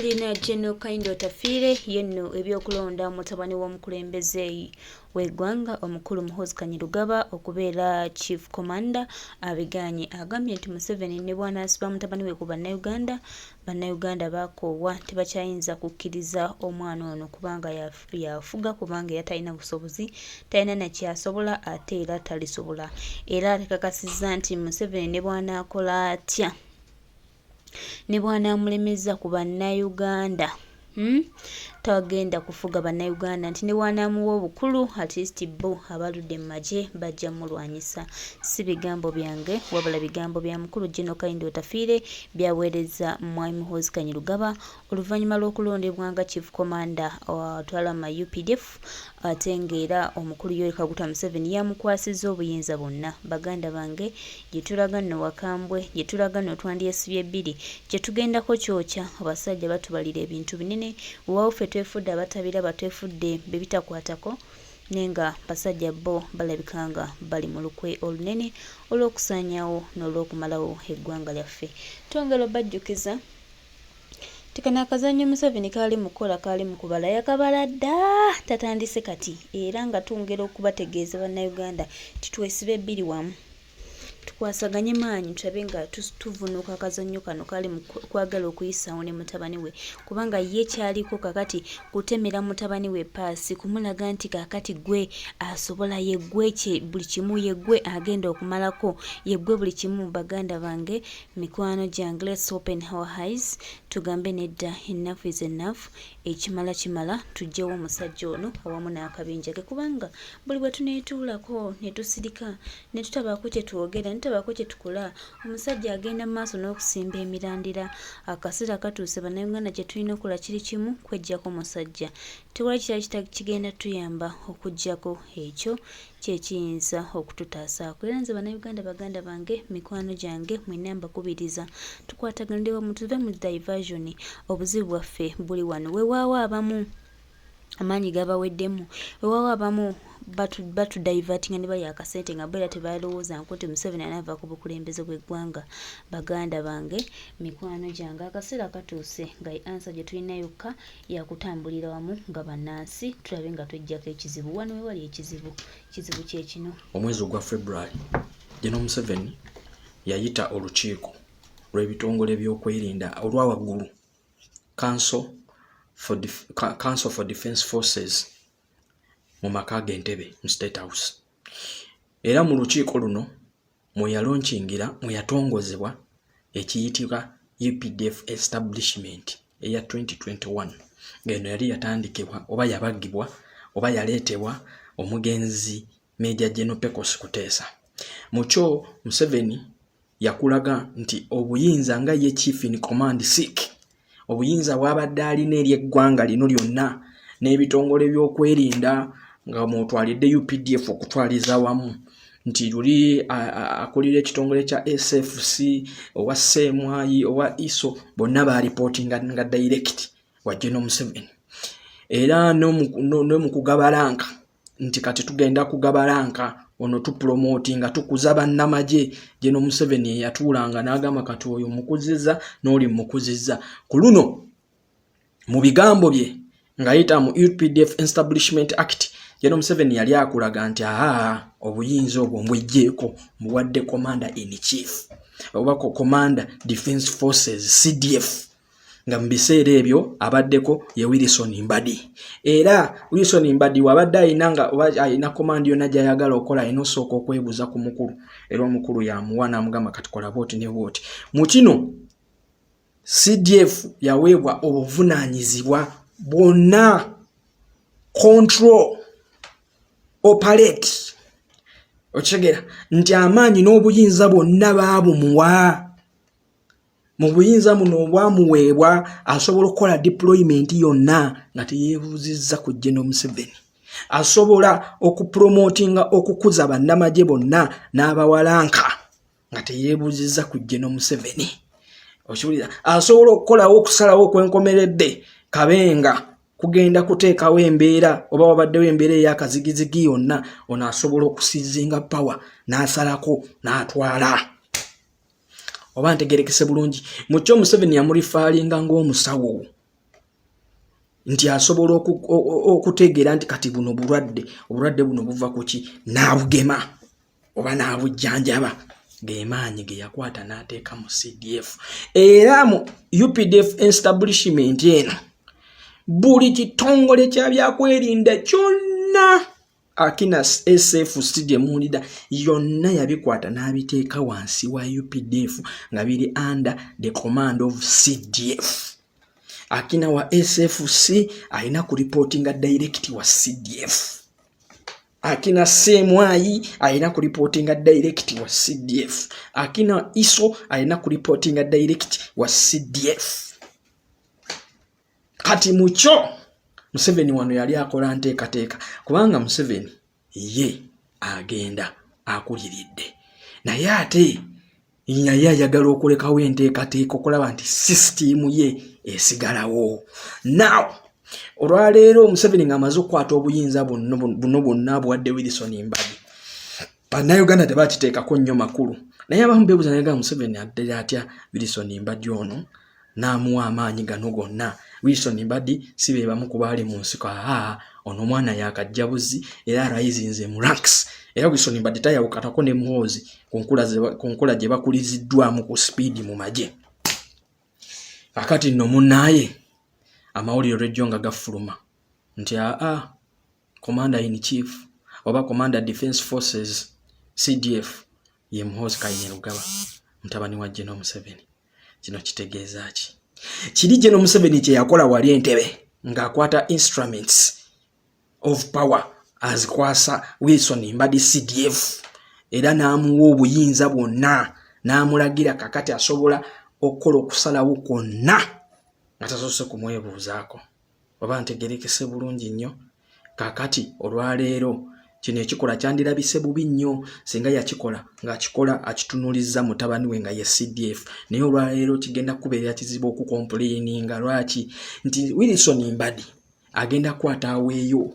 Lina General Kahinda Otafire yenno ebyokulonda mutabani w'omukulembeze w'eggwanga omukulu Muhoozi okubeera Chief Commander Abiganye agambye nti Museveni ne bw'anaasiba mutabani we ku bannayuganda baakoowa tebakyayinza kukkiriza omwana ono kubanga yafuga kubanga era talina busobozi, talina na kyasobola ate era talisobola. Era akakasizza nti Museveni ne bw'anaakola atya ne bw'anaamulemeza ku bannayuganda tagenda kufuga bannayuganda nti ne bw'anaamuwa obukulu at least bo abaludde mu magye bajja mulwanyisa. Si bigambo byange wabula bigambo bya mukulu General Kahinda Otafire byaweereza Mwami Muhoozi oluvannyuma lw'okulondebwa nga Chief Commander atwala mu UPDF ate ng'era omukulu Yoweri Kaguta Museveni yamukwasizza obuyinza bwonna. Baganda bange gye tulaga nno Wakambwe, gye tulaga nno twandyesibye bbiri, gye tugendako kyokya abasajja batubalira ebintu binene waawo ffe twefudde abatabira batwefudde be bitakwatako nenga basajja bo balabika nga bali mu lukwe olunene olw'okusaanyawo n'olw'okumalawo eggwanga lyaffe. Twongera obajjukiza tikana akazannyo Museveni kaali mukola kaali mukubala yakabala dda tatandise kati era nga tungera okubategeeza bannayuganda titwesibe bbiri wamu tukwasaganye maanyi tulabe nga tuvunuuka akazannyo kano kaali kwagala okuyisaawo ne mutabani we kubanga ye kyaliko kakati kutemera mutabani we paasi kumulaga nti kakati gwe asobola yeggwe buli kimu yeggwe agenda okumalako yeggwe buli kimu. Baganda bange mikwano gyange, let's open our eyes tugambe nedda enough is enough, ekimala kimala tujjewo omusajja ono awamu n'akabinja ke kubanga buli bwe tuneetuulako ne tusirika ne tutabaako kye twogera nitabaako kye tukola omusajja agenda mu maaso n'okusimba emirandira. Akaseera katuuse bannayuganda kye tulina okukola kiri kimu kweggyako musajja. Tewali kirala kigenda tuyamba okuggyako ekyo kyekiyinza okututaasaako. Era nze bannayuganda baganda bange mikwano gyange mwenna mbakubiriza tukwataganire wamu tuve mu diversion. Obuzibu bwaffe buli wano wewaawo abamu amaanyi gabaweddemu, wewaawo abamu batudivertinga ne bali akasente nga bwera tebalowooza nti Museveni anaava ku bukulembeze bw'eggwanga. Baganda bange mikwano gyange akaseera katuuse nga ansa gye tulina yokka yakutambulira wamu nga bannansi tulabe nga tweggyako ekizibu wano we wali ekizibu kye kino. Omwezi ogwa February General Museveni yayita olukiiko lw'ebitongole by'okwerinda olwa waggulu Council for Defence Forces mu maka g'entebe mu State House. Era mu lukiiko luno mwe yalonkingira mwe yatongozebwa ekiyitibwa UPDF establishment eya 2021 ng'eno yali yatandikibwa oba yabagibwa oba yaleetebwa omugenzi Major General Pecos Kuteesa. Mu kyo Museveni yakulaga nti obuyinza nga ye Chief in Command Sikh obuyinza bwabadde alina eri eggwanga lino lyonna n'ebitongole by'okwerinda nga mwotwalidde UPDF okutwaliza wamu nti luli akulira ekitongole kya SFC owa Siyamwe owa ISO bonna baalipotinga nga direct wa General Museveni. Era no mu kugabalanka nti kati tugenda kugabalanka ono tupromotinga tukuza bannamagye General Museveni yatuulanga n'agamba kati oyo mukuziza n'oli mukuziza. Ku luno mu bigambo bye ng'ayita mu UPDF Establishment Act General Museveni yali akulaga nti obuyinza obwo mbweggyeko muwadde Commander in Chief oba Commander Defence Forces CDF nga mu biseera ebyo abaddeko ye Wilson Mbadi. Era Wilson Mbadi wabadde ayina command yonna gy'ayagala okola ayina osooka okwebuuza ku mukulu era omukulu yamuwa n'amugamba kati kola booti ne booti. Mu kino CDF yaweebwa obuvunaanyizibwa bwonna control operate okitegeera nti amaanyi n'obuyinza bwonna baabumuwa. Mu buyinza muno obwamuweebwa asobola okukola deployment yonna nga teyeebuuzizza ku General Museveni. Asobola okupromotinga okukuza bannamagye bonna n'abawalanka nga teyeebuuzizza ku General Museveni. Okiwulira? Asobola okukolawo okusalawo okwenkomeredde kabenga kugenda kuteekawo embeera oba wabaddewo embeera ey'akazigizigi yonna ono asobola okusizinga power n'asalako n'atwala. Oba ntegerekese bulungi mu kyo Museveni yamulifaalinga ng'omusawo nti asobola okutegeera nti kati buno obulwadde buno buva ku ki n'abugema oba n'abujjanjaba gemaanyi ge yakwata n'ateeka mu CDF. Era mu UPDF establishment eno buli kitongole kya byakwerinda kyonna akina SFC demunida yonna yabikwata n'abiteeka wansi wa UPDF nga biri under the command of CDF. Akina wa SFC alina ku reportinga direct wa CDF. Akina Siyamwe alina ku reportinga direct wa CDF. Akina ISO alina ku reportinga direct wa CDF. Kati mucho Museveni wano yali akola nteekateeka kubanga Museveni ye agenda akuliridde naye ate yali ayagala okulekawo enteekateeka okulaba nti system ye esigalawo. Now olwaleero Museveni ng'amaze okukwata obuyinza buno bwonna buwadde Wilson Mbadi, bannayuganda tebakiteekako nnyo makulu naye abamu beebuuza naye Museveni addira atya Wilson Mbadi ono n'amuwa amaanyi gano gonna. Wilson Mbadi si be bamu ku baali mu nsiko, ono mwana yakajjabuzi era arayizinze mu ranks. Era Wilson Mbadi tayawukatako ne Muhoozi ku nkola gye bakuliziddwamu ku speed mu magye. Akati nno munnaye amawulire olw'ejjo nga gafuluma nti Commander in Chief oba Commander Defense Forces CDF ye Muhoozi Kainerugaba mutabani wa General Museveni. Kino kitegeeza ki? Kiri General Museveni kye yakola wali Entebbe ng'akwata instruments of power azikwasa Wilson Mbadi CDF era n'amuwa obuyinza bwonna n'amulagira kakati asobola okukola okusalawo kwonna nga tasoose kumwebuuzaako. Oba ntegerekese bulungi nnyo kakati olwaleero kino ekikola kyandirabise bubi nnyo singa yakikola ng'akikola akitunuulizza mutabani we nga ye CDF. Naye olwaleero kigenda kubeera kizibu okukomplaininga lwaki nti Wilson Mbadi agenda kukwata aweeyo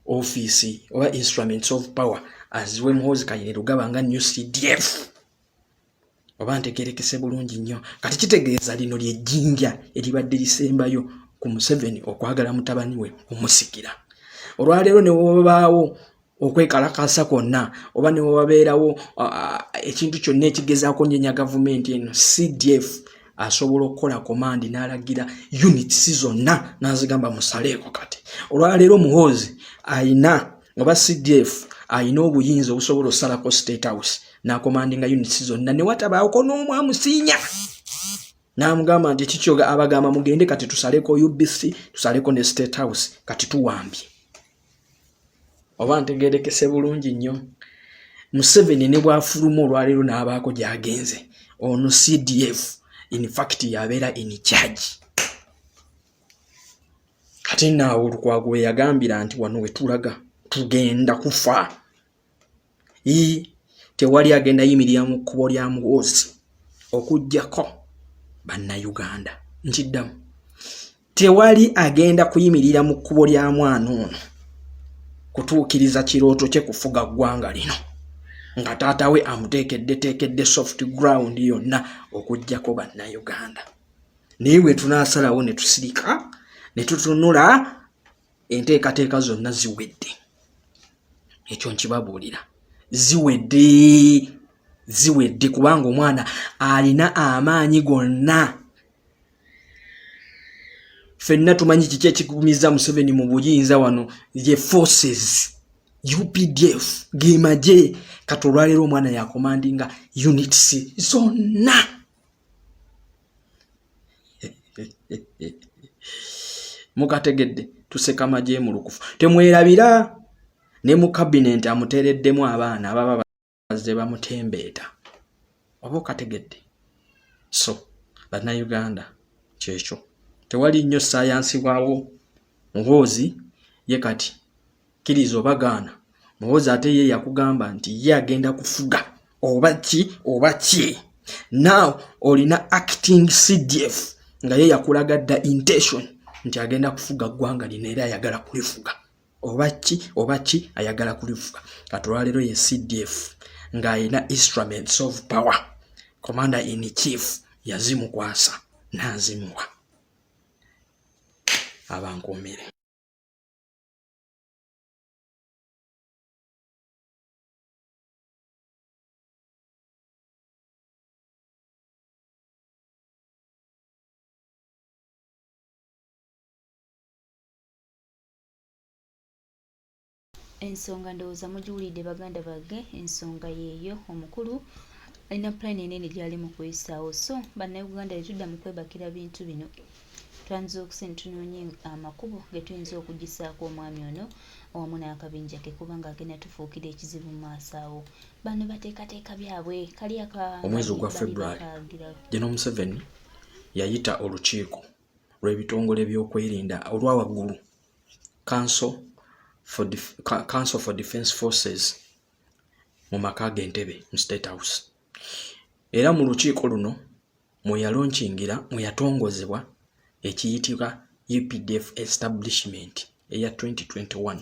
office oba instruments of power aziwe Muhoozi Kainerugaba nga new CDF. Oba ntegerekese bulungi nnyo kati kitegeeza lino ly'ejjinja eribadde lisembayo ku Museveni okwagala mutabani we umusikira. Olwaleero ne wabaawo okwekalakasa kwonna oba ne wabeerawo ekintu kyonna ekigezaako nyenya gavumenti eno, CDF asobola okukola command n'alagira units zonna n'azigamba musaleeko. Kati olwaleero Muhoozi ayina oba CDF ayina obuyinza obusobola osalako State House n'akomandinga units zonna ne watabaako n'omu amusiinya n'amugamba nti kikyo abagamba mugende kati tusaleko UBC tusaleko ne State House kati tuwambye. Oba ntegerekese bulungi nnyo Museveni ne bwafuluma olwaleero n'abaako gy'agenze ono CDF in fact yabeera in charge. Kati naawe Olukwago we yagambira nti wano we tulaga tugenda kufa. Tewali agenda yimirira mu kkubo lya Muhoozi okuggyako bannayuganda. Nkiddamu tewali agenda kuyimirira mu kkubo lya mwana ono kutuukiriza kirooto kye kufuga ggwanga lino nga taata we amuteekedde soft ground yonna okuggyako bannayuganda. Naye bwe tunaasalawo ne tusirika ne tutunula enteekateeka zonna ziwedde. Ekyo nkibabuulira ziwedde kubanga omwana alina amaanyi gonna. Fenna tumanyi kiki ekikumiza Museveni mu buyinza wano ye forces UPDF gemaje. Kati olwaleero omwana yakomandinga units zonna. Mukategedde tuseka maje mu lukufu temwerabira ne mu cabinet amuteereddemu abaana ababa bazze bamutembeeta. Oba okategedde so bannayuganda kyekyo tewali nnyo science waawo. Muhoozi ye kati kiriza obagaana. Muhoozi ate ye yakugamba nti ye agenda kufuga oba ki. Now olina acting CDF nga ye yakulaga dda intention nti agenda kufuga ggwanga lino era ayagala kulifuga oba ki ayagala kulifuga. Kati olwaleero ye CDF ng'ayina instruments of power. Commander in Chief yazimukwasa n'azimuwa. abankuumire. Ensonga ndowooza mugiwulidde baganda bange, ensonga yeeyo omukulu alina pulaani enene gy'ali mu kuyisaawo. So bannayuganda tetudda mu kwebakira bintu bino, twandiza okusa tunoonye amakubo ge tuyinza okugisaako omwami ono awamu n'akabinja ke kuba ng'agenda tufuukira ekizibu mu maaso awo. Bano bateekateeka byabwe kali omwezi ogwa February General Museveni yayita olukiiko lw'ebitongole by'okwerinda olwa waggulu Council for Defence Forces mu maka g'Entebbe mu State House. Era mu lukiiko luno mwe yalonkingira mwe yatongozebwa ekiyitibwa UPDF establishment eya 2021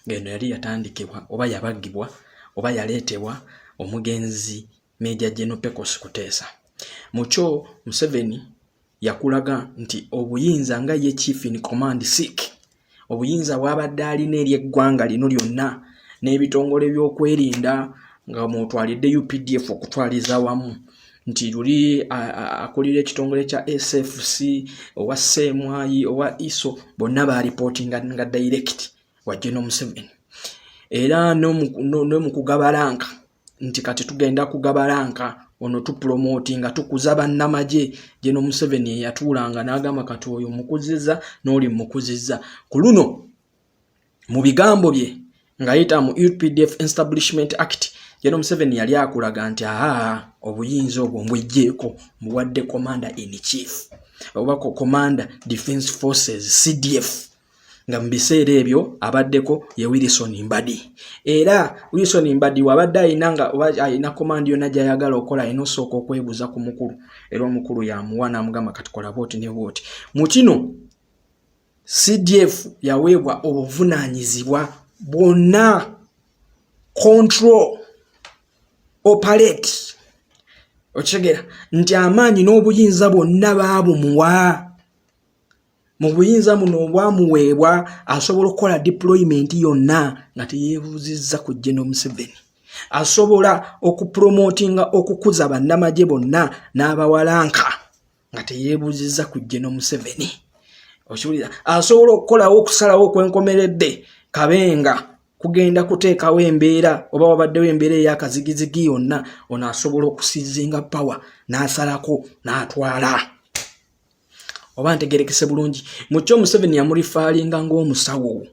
ng'eno yali yatandikibwa oba yabagibwa oba yaleetebwa omugenzi Major General Pecos Kuteesa. Mu kyo Museveni yakulaga nti obuyinza nga ye Chief in Command Sikh, obuyinza bwabadde alina eri eggwanga lino lyonna n'ebitongole by'okwerinda nga mwotwalidde UPDF okutwaliza wamu nti luli akulira ekitongole kya SFC owa Siyamwe owa ISO bonna baalipotinga nga direct wa General Museveni. Era no mu kugabalanka nti kati tugenda kugabalanka ono tupromotinga tukuza bannamagye. General Museveni yatuulanga n'agamba kati oyo mukuziza n'oli mukuziza. Ku luno mu bigambo bye ng'ayita mu UPDF Establishment Act, General Museveni yali akulaga nti obuyinza obwo mbwejjeeko muwadde Commander in Chief oba Commander Defence Forces CDF, nga mu biseera ebyo abaddeko ye Wilson Mbadi. Era Wilson Mbadi wabadde ayina command yonna gy'ayagala okola ayina osooka okwebuuza ku mukulu, era omukulu yamuwa n'amugamba kati kola bwoti ne bwoti. Mu kino CDF yaweebwa obuvunaanyizibwa bwonna, control, operate, okitegeera nti amaanyi n'obuyinza bwonna baabumuwa. Mu buyinza muno obwamuweebwa asobola okukola deployment yonna nga teyeebuuzizza ku General Museveni. Asobola okupromotinga okukuza bannamagye bonna n'abawalanka nga teyeebuuzizza ku General Museveni. Okiwulira? Asobola okukolawo okusalawo okwenkomeredde Kabenga kugenda kuteekawo embeera oba wabaddewo embeera ey'akazigizigi yonna, ono asobola okusizinga power n'asalako n'atwala. Oba ntegerekese bulungi. Mu kyo Museveni yamulifaalinga ng'omusawo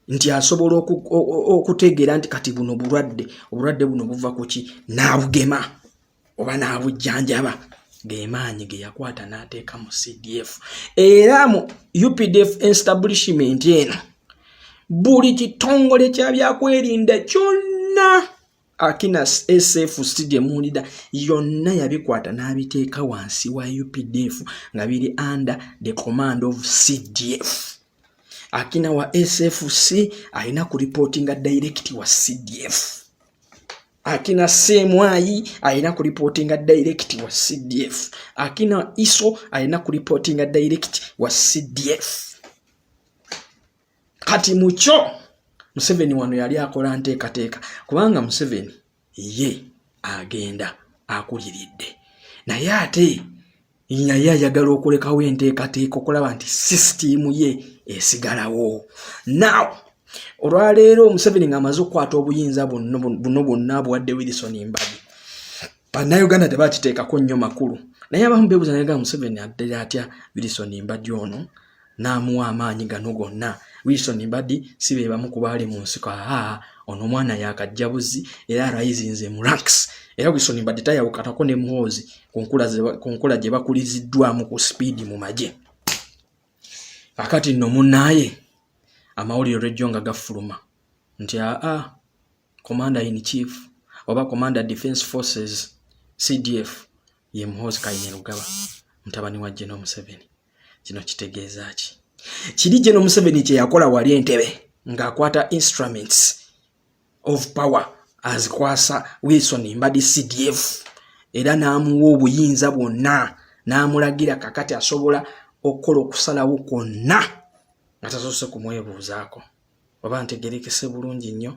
nti asobola okutegeera nti kati buno obulwadde buno buva ku ki, n'abugema oba n'abujjanjaba. Gemaanyi ge yakwata n'ateeka mu CDF. Era mu UPDF establishment eno buli kitongole kya byakwerinda kyonna akina SFC demulida yonna yabikwata n'abiteeka wansi wa UPDF nga biri under the command of CDF. Akina wa SFC alina ku reportinga direct wa CDF. Akina Siyamwe alina ku reportinga direct wa CDF. Akina ISO alina ku reportinga direct wa CDF. Kati mucho Museveni wano yali akola nteekateeka kubanga Museveni ye agenda akuliridde, naye ate yali ayagala okulekawo enteekateeka okulaba nti system ye esigalawo. Now olwaleero Museveni ng'amaze okukwata obuyinza buno bwonna buwadde Wilson Mbadi, bannayuganda tebakiteekako nnyo makulu, naye abamu beebuuza naye Museveni addira atya Wilson Mbadi ono n'amuwa amaanyi gano gonna. Wilson Mbadi si be bamu ku baali mu nsiko, ono mwana yakajjabuzi era arayizinze mu ranks. Era Wilson Mbadi tayawukatako ne Muhoozi ku nkola gye bakuliziddwamu ku speed mu magye. Akati nno munnaaye amawulire olw'ejjo nga gafuluma nti Commander in Chief oba Commander Defence Forces CDF ye Muhoozi Kainerugaba, mutabani wa General Museveni. Kino kitegeeza ki? Kiri General Museveni kye yakola wali Entebbe ng'akwata instruments of power azikwasa Wilson Mbadi CDF, era n'amuwa obuyinza bwonna n'amulagira kakati asobola okukola okusalawo kwonna nga tasoose kumwebuuzaako oba ntegerekese bulungi nnyo.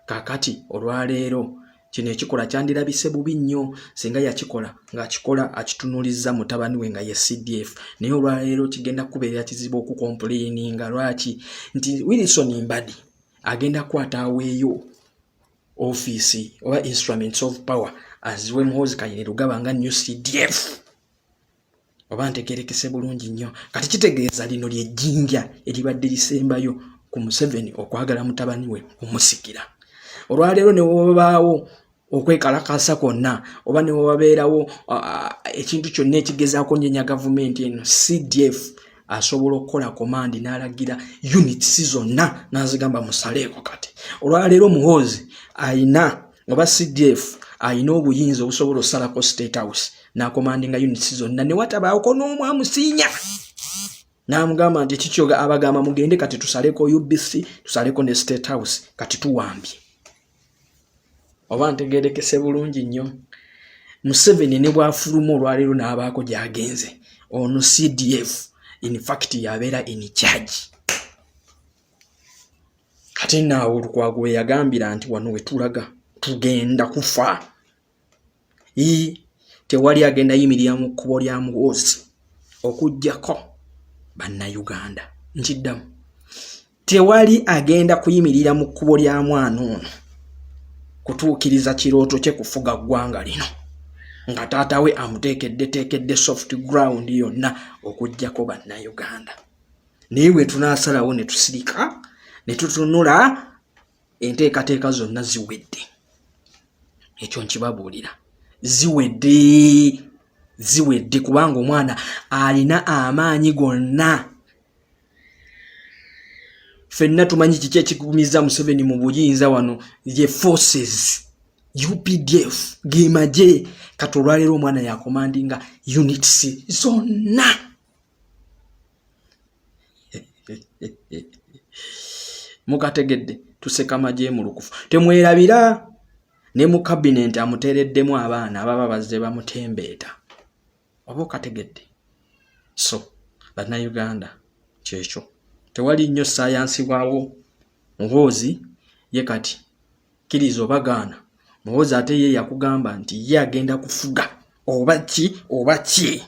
Kaakati olwaleero kino ekikola kyandirabise bubi nnyo singa yakikola ng'akikola akitunuulizza mutabani we nga ye CDF, naye olwaleero kigenda kubeera kizibu okukomplaininga. Lwaki? Nti Wilson Mbadi agenda kukwata aweeyo office oba instruments of power aziwe Muhoozi Kainerugaba nga new CDF. Oba ntegerekese bulungi nnyo. Kati kitegeeza lino ly'ejjinja eribadde lisembayo ku Museveni okwagala mutabani we kumusikira. Olwaleero ne wabaawo okwekalakasa kwonna oba ne wabeerawo ekintu kyonna ekigezaako nnyenya gavumenti eno, CDF asobola okukola komandi n'alagira units zonna n'azigamba musaleeko. Kati olwaleero Muhoozi ayina oba CDF ayina obuyinza obusobola osalako State House n'akomandinga units zonna ne watabaako n'omu amusiinya n'amugamba nti kikyo abagamba mugende kati tusaleko UBC tusaleko ne State House kati tuwambye. Oba ntegerekese bulungi nnyo. Museveni ne bw'afuluma olwaleero n'abaako gy'agenze, ono CDF in fact yabeera in charge. Kati naawe Olukwago we yagambira nti wano we tulaga tugenda kufa. Tewali agenda yimirira mu kkubo lya Muhoozi okuggyako bannayuganda. Nkiddamu, tewali agenda kuyimirira mu kkubo lya mwana ono kutuukiriza kirooto kye kufuga ggwanga lino nga taata we amuteekedde soft ground yonna okuggyako bannayuganda. Naye bwe tunaasalawo ne tusirika ne tutunula enteekateeka zonna ziwedde. Ekyo nkibabuulira, ziwedde kubanga omwana alina amaanyi gonna. Ffenna tumanyi kiki ekikumiza Museveni mu buyinza wano, ye forces UPDF ge magye. Kati olwaleero omwana yakomandinga units zonna. Mukategedde tuseka magye mu lukufu. Temwerabira ne mu cabinet amuteereddemu abaana ababa bazze bamutembeeta. Oba okategedde? So bannayuganda kyekyo, tewali nnyo saayansi bwawo. Muhoozi ye kati kkiriza obagaana. Muhoozi ate ye yakugamba nti ye agenda kufuga oba ki.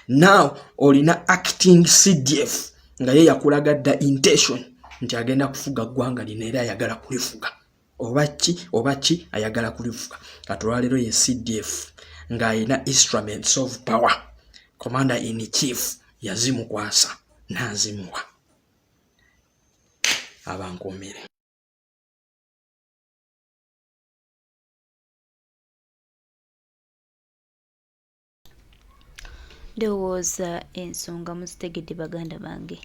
Now olina acting CDF nga ye yakulaga dda intention nti agenda kufuga ggwanga lino era ayagala kulifuga. Oba ki ayagala kulifuga. Kati olwaleero ye CDF ng'ayina instruments of power. Commander in chief yazimukwasa n'azimuwa. Abankomere. Ndowooza ensonga muzitegedde baganda bange.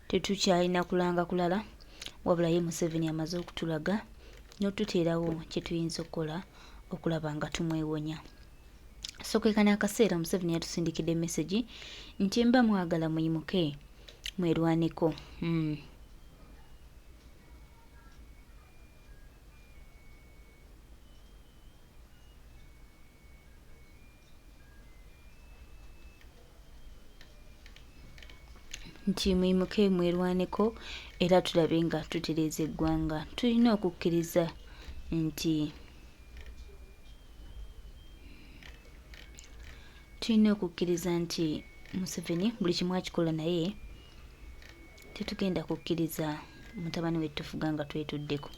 Tetukyalina kulanga kulala wabula ye Museveni amaze okutulaga n'otuteerawo kye tuyinza okukola okulaba nga tumwewonya. So kwekana akaseera Museveni yatusindikidde message nti mba mwagala muyimuke mwerwaneko. Nti muyimuke mwerwaneko era tulabe nga tutereeza eggwanga. Tulina okukkiriza nti Museveni buli kimu akikola, naye tetugenda kukkiriza mutabani we Tufuga nga twetuddeko.